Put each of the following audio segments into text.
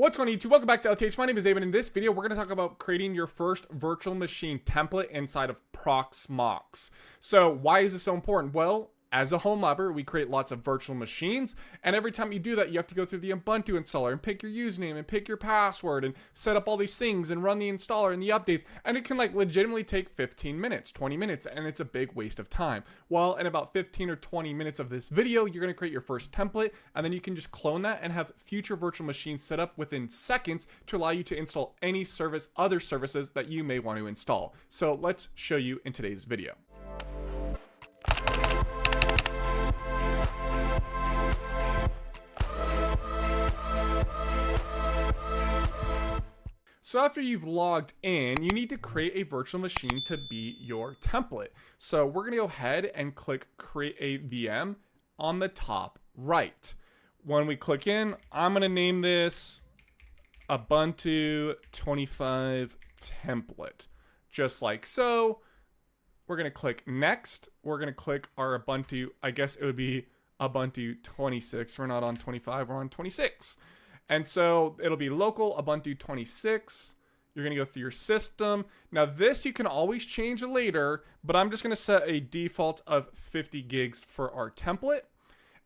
What's going on YouTube? Welcome back to LTH. My name is David. In this video, we're going to talk about creating your first virtual machine template inside of Proxmox. So why is this so important? Well, as a HomeLabber, we create lots of virtual machines, and every time you do that, you have to go through the Ubuntu installer and pick your username and pick your password and set up all these things and run the installer and the updates, and it can like legitimately take 15 minutes, 20 minutes, and it's a big waste of time. Well, in about 15 or 20 minutes of this video, you're going to create your first template, and then you can just clone that and have future virtual machines set up within seconds to allow you to install any service, other services that you may want to install. So let's show you in today's video. So after you've logged in, you need to create a virtual machine to be your template. So we're going to go ahead and click create a VM on the top right. When we click in, I'm going to name this Ubuntu 25 template, just like so. We're going to click next. We're going to click our Ubuntu. I guess it would be Ubuntu 26. We're not on 25, we're on 26. And so it'll be local Ubuntu 26. You're going to go through your system. Now this you can always change later, but I'm just going to set a default of 50 gigs for our template.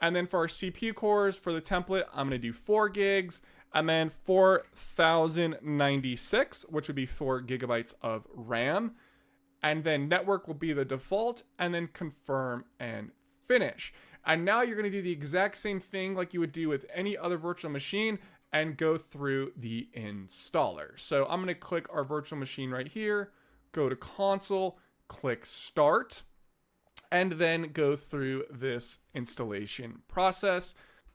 And then for our CPU cores for the template, I'm going to do 4 gigs and then 4096, which would be 4 gigabytes of RAM. And then network will be the default, and then confirm and finish. And now you're going to do the exact same thing like you would do with any other virtual machine and go through the installer. So I'm going to click our virtual machine right here, go to console, click start, and then go through this installation process.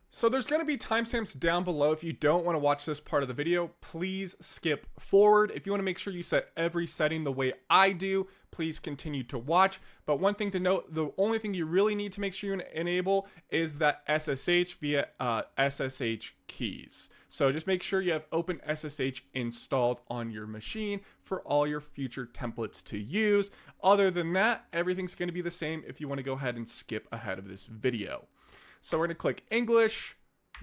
So there's going to be timestamps down below. If you don't want to watch this part of the video, please skip forward. If you want to make sure you set every setting the way I do, please continue to watch. But one thing to note, the only thing you really need to make sure you enable is that SSH via SSH Keys. So just make sure you have Open SSH installed on your machine for all your future templates to use. Other than that, everything's going to be the same if you want to go ahead and skip ahead of this video. So we're going to click English,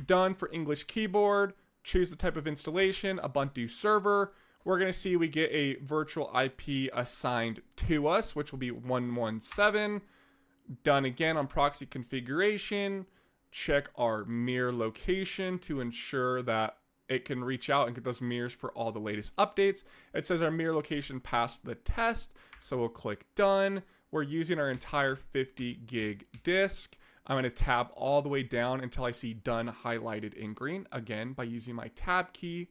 done for English keyboard, choose the type of installation, Ubuntu server. We're going to see we get a virtual IP assigned to us, which will be 117. Done again on proxy configuration. Check our mirror location to ensure that it can reach out and get those mirrors for all the latest updates. It says our mirror location passed the test, so we'll click done. We're using our entire 50 gig disk. I'm going to tab all the way down until I see done highlighted in green. Again, by using my tab key,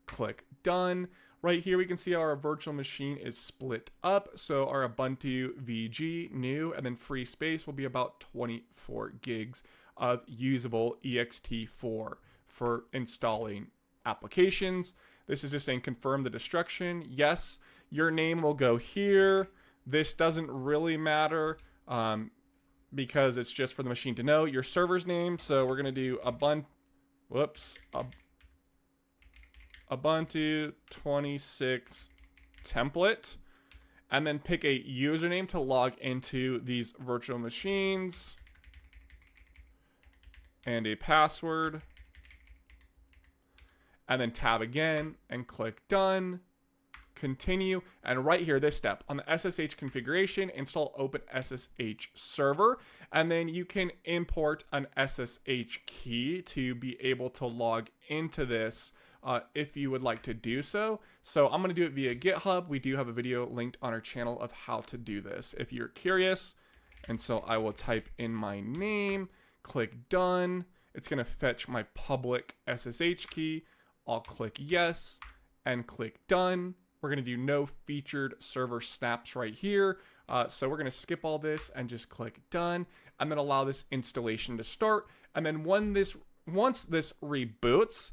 click done. Right here, we can see our virtual machine is split up. So our Ubuntu VG new and then free space will be about 24 gigs of usable ext4 for installing applications. This is just saying confirm the destruction. Yes, your name will go here. This doesn't really matter. Because it's just for the machine to know your server's name. So we're going to do Ubuntu 26 template, and then pick a username to log into these virtual machines and a password, and then tab again and click done. Continue, and right here, this step on the SSH configuration, install Open SSH server, and then you can import an SSH key to be able to log into this if you would like to do so. So I'm going to do it via GitHub. We do have a video linked on our channel of how to do this if you're curious. And so I will type in my name, click done. It's going to fetch my public SSH key. I'll click yes and click done. We're going to do no featured server snaps right here. So we're going to skip all this and just click done, and then allow this installation to start. And then once this reboots,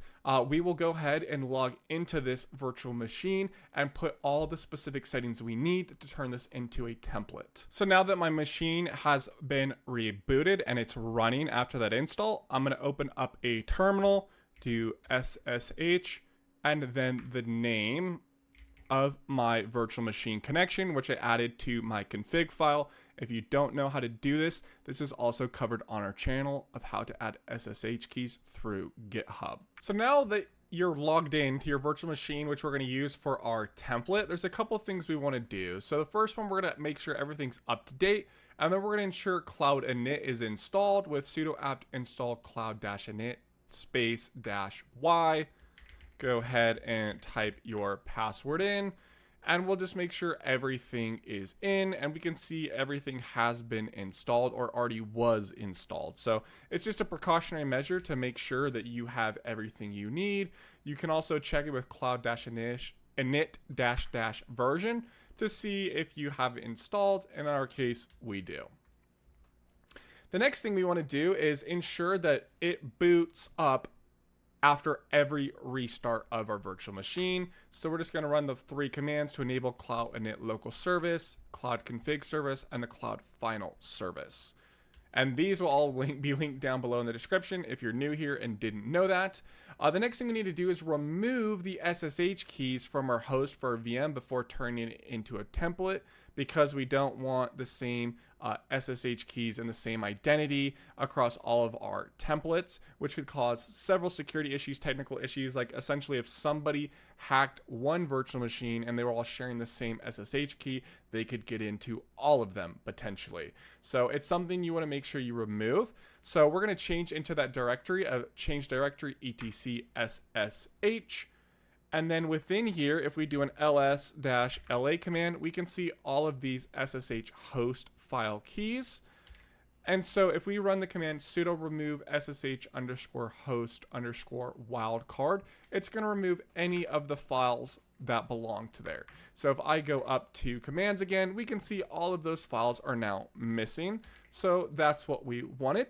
we will go ahead and log into this virtual machine and put all the specific settings we need to turn this into a template. So now that my machine has been rebooted and it's running after that install, I'm going to open up a terminal, do SSH, and then the name of my virtual machine connection, which I added to my config file. If you don't know how to do this, this is also covered on our channel of how to add SSH keys through GitHub. So now that you're logged in to your virtual machine, which we're going to use for our template, there's a couple things we want to do. So the first one, we're going to make sure everything's up to date. And then we're going to ensure cloud init is installed with sudo apt install cloud-init space -y. Go ahead and type your password in. And we'll just make sure everything is in, and we can see everything has been installed or already was installed. So it's just a precautionary measure to make sure that you have everything you need. You can also check it with cloud-init version to see if you have it installed. In our case, we do. The next thing we want to do is ensure that it boots up after every restart of our virtual machine. So we're just going to run the 3 commands to enable cloud init local service, cloud config service, and the cloud final service. And these will all be linked down below in the description if you're new here and didn't know that. The next thing we need to do is remove the SSH keys from our host for our VM before turning it into a template, because we don't want the same SSH keys and the same identity across all of our templates, which could cause several security issues, technical issues. Like essentially if somebody hacked one virtual machine and they were all sharing the same SSH key, they could get into all of them potentially. So it's something you want to make sure you remove. So we're going to change into that directory of change directory etc ssh. And then within here, if we do an ls-la command, we can see all of these SSH host file keys. And so if we run the command sudo remove ssh underscore host underscore wildcard, it's going to remove any of the files that belong to there. So if I go up to commands again, we can see all of those files are now missing. So that's what we wanted.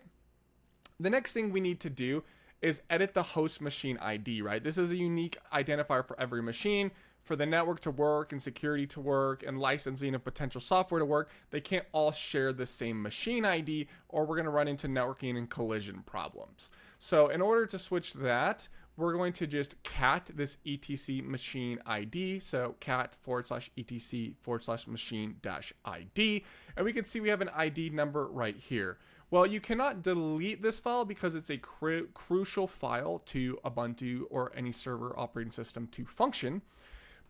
The next thing we need to do is edit the host machine ID, right? This is a unique identifier for every machine. For the network to work and security to work and licensing of potential software to work, they can't all share the same machine ID, or we're going to run into networking and collision problems. So in order to switch that, we're going to just cat this etc machine ID. So cat /etc /machine -ID. And we can see we have an ID number right here. Well, you cannot delete this file because it's a crucial file to Ubuntu or any server operating system to function.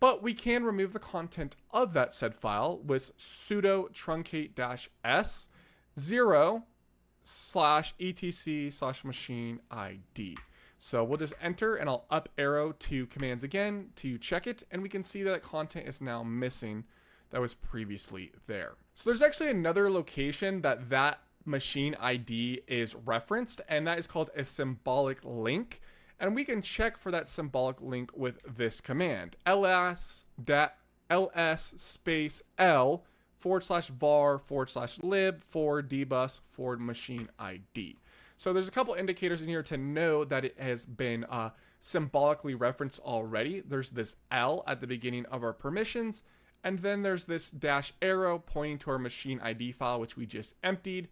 But we can remove the content of that said file with sudo truncate-s 0/etc/machine ID. So we'll just enter, and I'll up arrow to commands again to check it, and we can see that content is now missing that was previously there. So there's actually another location that machine ID is referenced, and that is called a symbolic link. And we can check for that symbolic link with this command, ls space l /var/lib dbus machine ID. So there's a couple indicators in here to know that it has been symbolically referenced already. There's this L at the beginning of our permissions, and then there's this dash arrow pointing to our machine ID file, which we just emptied,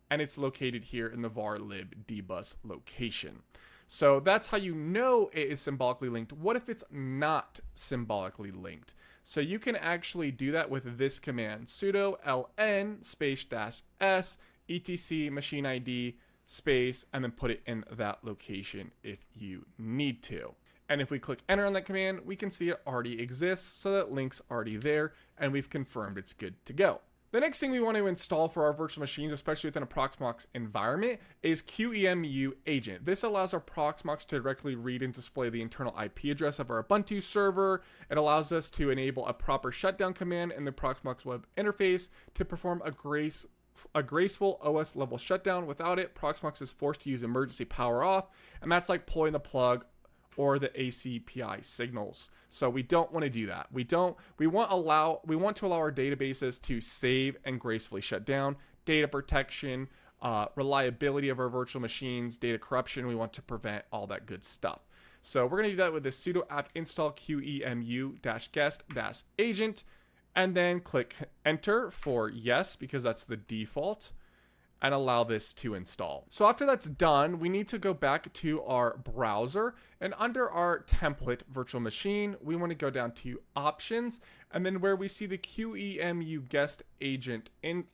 and it's located here in the var lib dbus location. So that's how you know it is symbolically linked. What if it's not symbolically linked? So you can actually do that with this command, sudo ln space -s etc machine ID space, and then put it in that location if you need to. And if we click enter on that command, we can see it already exists, so that link's already there, and we've confirmed it's good to go. The next thing we want to install for our virtual machines, especially within a Proxmox environment, is QEMU agent. This allows our Proxmox to directly read and display the internal IP address of our Ubuntu server. It allows us to enable a proper shutdown command in the Proxmox web interface to perform a graceful OS level shutdown. Without it, Proxmox is forced to use emergency power off, and that's like pulling the plug or the ACPI signals. So we don't want to do that. We want to allow our databases to save and gracefully shut down. Data protection, reliability of our virtual machines, data corruption. We want to prevent all that good stuff. So we're going to do that with the sudo apt install QEMU-guest-agent, and then click enter for yes, because that's the default, and allow this to install. So after that's done, we need to go back to our browser, and under our template virtual machine, we want to go down to options, and then where we see the QEMU guest agent in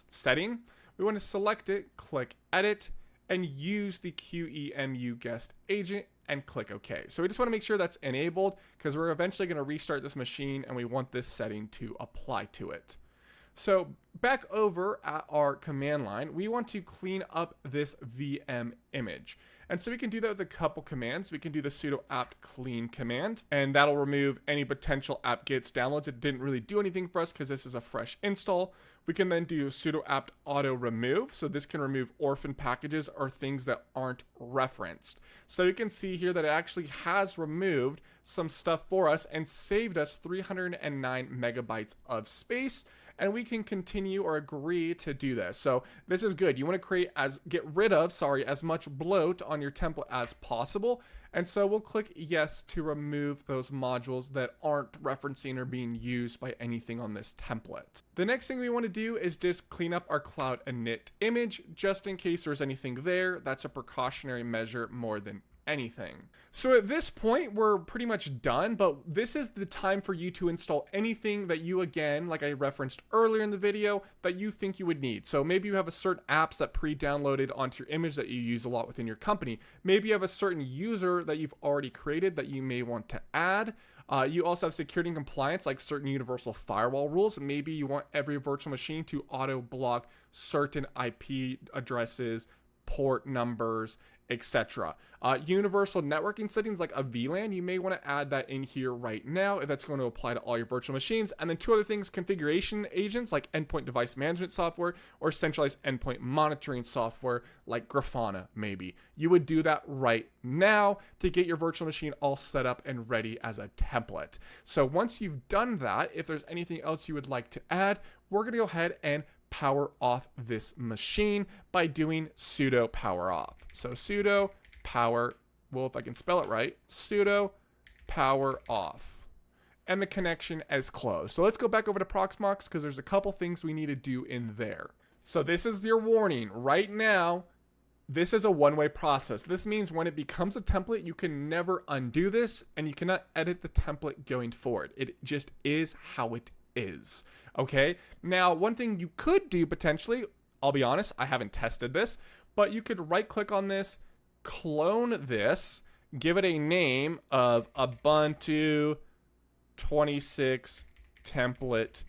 setting, we want to select it, click edit, and use the QEMU guest agent and click OK. So we just want to make sure that's enabled because we're eventually going to restart this machine and we want this setting to apply to it. So back over at our command line, we want to clean up this VM image. And so we can do that with a couple commands. We can do the sudo apt clean command, and that'll remove any potential apt-get downloads. It didn't really do anything for us because this is a fresh install. We can then do sudo apt auto remove. So this can remove orphan packages or things that aren't referenced. So you can see here that it actually has removed some stuff for us and saved us 309 megabytes of space. And we can continue or agree to do this. So this is good. You want to get rid of as much bloat on your template as possible. And so we'll click yes to remove those modules that aren't referencing or being used by anything on this template. The next thing we want to do is just clean up our cloud init image just in case there's anything there. That's a precautionary measure more than anything. So at this point, we're pretty much done, but this is the time for you to install anything that you, again, like I referenced earlier in the video, that you think you would need. So maybe you have a certain apps that pre-downloaded onto your image that you use a lot within your company. Maybe you have a certain user that you've already created that you may want to add. You also have security and compliance, like certain universal firewall rules. Maybe you want every virtual machine to auto block certain IP addresses, port numbers, etc. Universal networking settings like a VLAN, you may want to add that in here right now if that's going to apply to all your virtual machines. And then two other things, configuration agents like endpoint device management software or centralized endpoint monitoring software like Grafana maybe. You would do that right now to get your virtual machine all set up and ready as a template. So once you've done that, if there's anything else you would like to add, we're going to go ahead and power off this machine by doing sudo power off. So sudo power, well, if I can spell it right, sudo power off. And the connection is closed. So let's go back over to Proxmox because there's a couple things we need to do in there. So this is your warning. Right now, this is a one-way process. This means when it becomes a template, you can never undo this and you cannot edit the template going forward. It just is how it is. Okay, now one thing you could do potentially, I'll be honest, I haven't tested this, but you could right click on this, clone this, give it a name of Ubuntu 26 template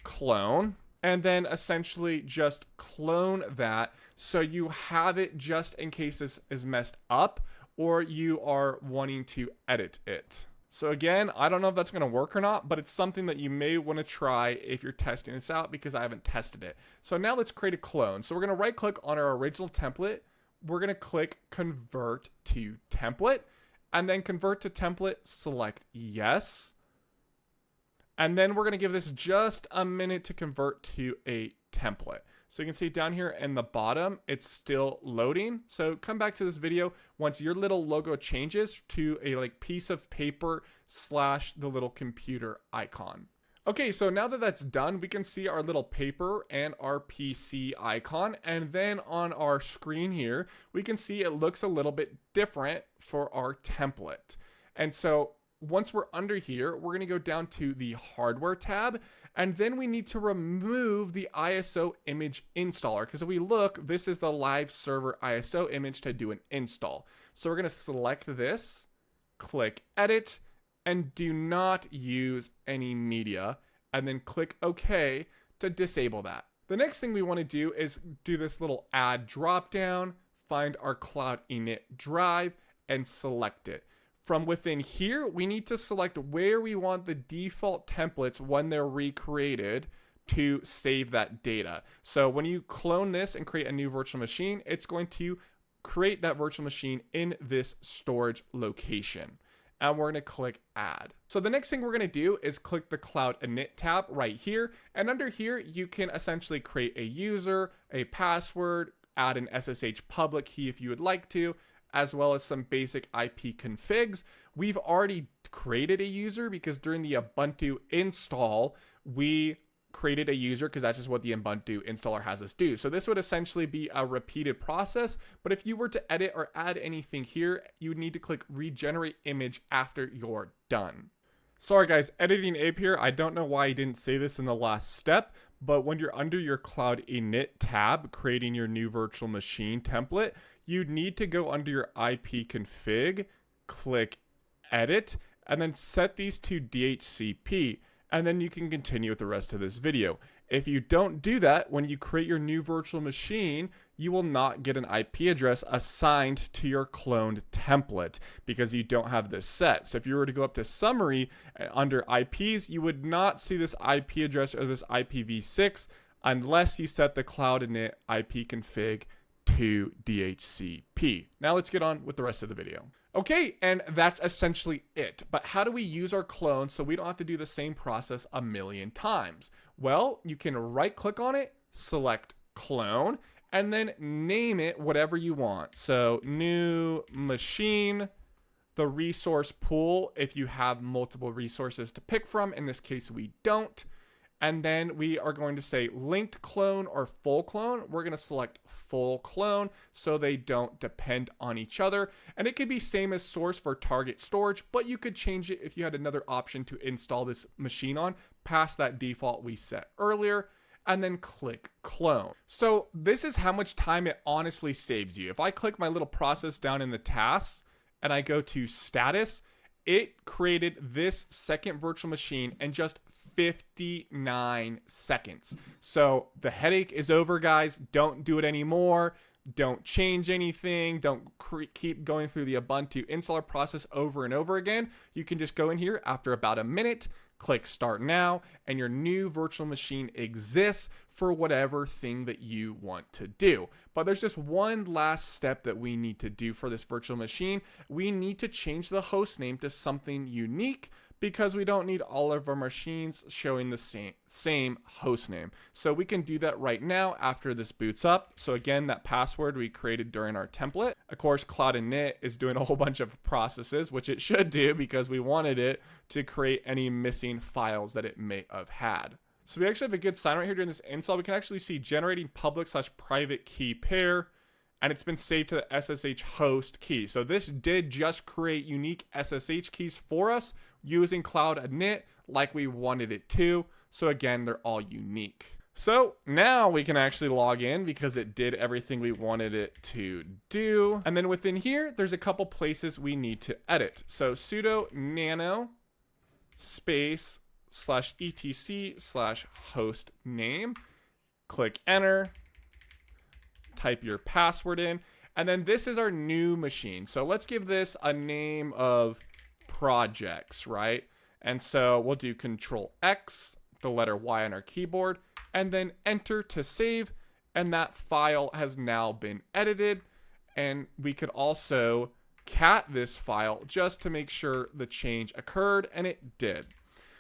clone, and then essentially just clone that so you have it just in case this is messed up or you are wanting to edit it. So again, I don't know if that's going to work or not, but it's something that you may want to try if you're testing this out because I haven't tested it. So now let's create a clone. So we're going to right click on our original template. We're going to click convert to template and then convert to template, select yes. And then we're going to give this just a minute to convert to a template. So you can see down here in the bottom, it's still loading. So come back to this video once your little logo changes to a piece of paper / the little computer icon. Okay, so now that that's done, we can see our little paper and our PC icon. And then on our screen here, we can see it looks a little bit different for our template. And so once we're under here, we're going to go down to the hardware tab, and then we need to remove the ISO image installer because if we look, this is the live server ISO image to do an install. So we're going to select this, click edit, and do not use any media, and then click OK to disable that. The next thing we want to do is do this little add drop down, find our cloud init drive, and select it. From within here, we need to select where we want the default templates when they're recreated to save that data. So when you clone this and create a new virtual machine, it's going to create that virtual machine in this storage location. And we're going to click add. So the next thing we're going to do is click the cloud init tab right here. And under here, you can essentially create a user, a password, add an SSH public key if you would like to, as well as some basic IP configs. We've already created a user because during the Ubuntu install, we created a user because that's just what the Ubuntu installer has us do. So this would essentially be a repeated process, but if you were to edit or add anything here, you would need to click regenerate image after you're done. Sorry guys, editing Abe here. I don't know why I didn't say this in the last step, but when you're under your cloud init tab, creating your new virtual machine template, you need to go under your IP config, click edit, and then set these to DHCP, and then you can continue with the rest of this video. If you don't do that, when you create your new virtual machine, you will not get an IP address assigned to your cloned template because you don't have this set. So if you were to go up to summary under IPs, you would not see this IP address or this IPv6 unless you set the cloud init IP config to DHCP. Now let's get on with the rest of the video. Okay, and that's essentially it. But how do we use our clone so we don't have to do the same process a million times? Well, you can right click on it, select clone, and then name it whatever you want. So new machine, the resource pool, if you have multiple resources to pick from. In this case, we don't. And then we are going to say linked clone or full clone. We're going to select full clone so they don't depend on each other. And it could be same as source for target storage, but you could change it if you had another option to install this machine on past that default we set earlier, and then click clone. So this is how much time it honestly saves you. If I click my little process down in the tasks and I go to status, it created this second virtual machine in just 59 seconds. So the headache is over, guys. Don't do it anymore. Don't change anything. Don't keep going through the Ubuntu installer process over and over again. You can just go in here after about a minute, click start now, and your new virtual machine exists for whatever thing that you want to do. But there's just one last step that we need to do for this virtual machine. We need to change the host name to something unique, because we don't need all of our machines showing the same host name. So we can do that right now after this boots up. So again, that password we created during our template. Of course, Cloud Init is doing a whole bunch of processes, which it should do because we wanted it to create any missing files that it may have had. So we actually have a good sign right here during this install. We can actually see generating public/private key pair, and it's been saved to the SSH host key. So this did just create unique SSH keys for us using Cloud Init like we wanted it to. So again, they're all unique. So now we can actually log in because it did everything we wanted it to do. And then within here, there's a couple places we need to edit. So sudo nano space /etc/host name, click enter, type your password in, and then this is our new machine. So let's give this a name of projects, right? And so we'll do Control X, the letter Y on our keyboard, and then enter to save, and that file has now been edited. And we could also cat this file just to make sure the change occurred, and it did.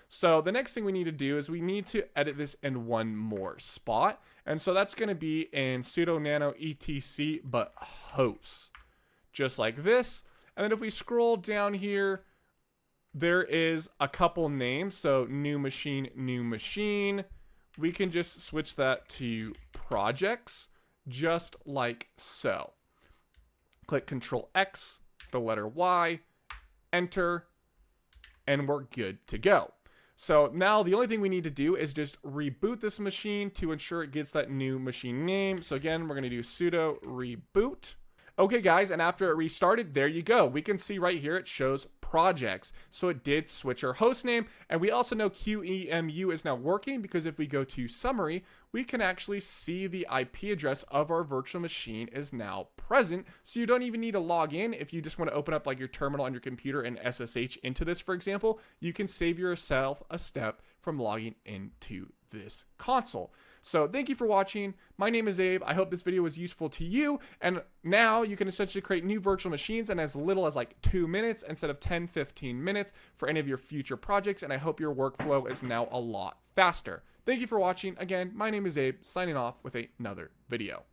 So the next thing we need to do is we need to edit this in one more spot. And so that's going to be in sudo nano etc but hosts, just like this. And then if we scroll down here, there is a couple names. So new machine. We can just switch that to projects, just like so. Click Control X, the letter Y, enter, and we're good to go. So now the only thing we need to do is just reboot this machine to ensure it gets that new machine name. So again, we're going to do sudo reboot. Okay, guys, and after it restarted, there you go. We can see right here it shows projects. So it did switch our host name. And we also know QEMU is now working because if we go to summary, we can actually see the IP address of our virtual machine is now present. So you don't even need to log in. If you just want to open up like your terminal on your computer and SSH into this, for example, you can save yourself a step from logging into this console. So thank you for watching. My name is Abe. I hope this video was useful to you. And now you can essentially create new virtual machines in as little as like 2 minutes instead of 10-15 minutes for any of your future projects. And I hope your workflow is now a lot faster. Thank you for watching. Again, my name is Abe, signing off with another video.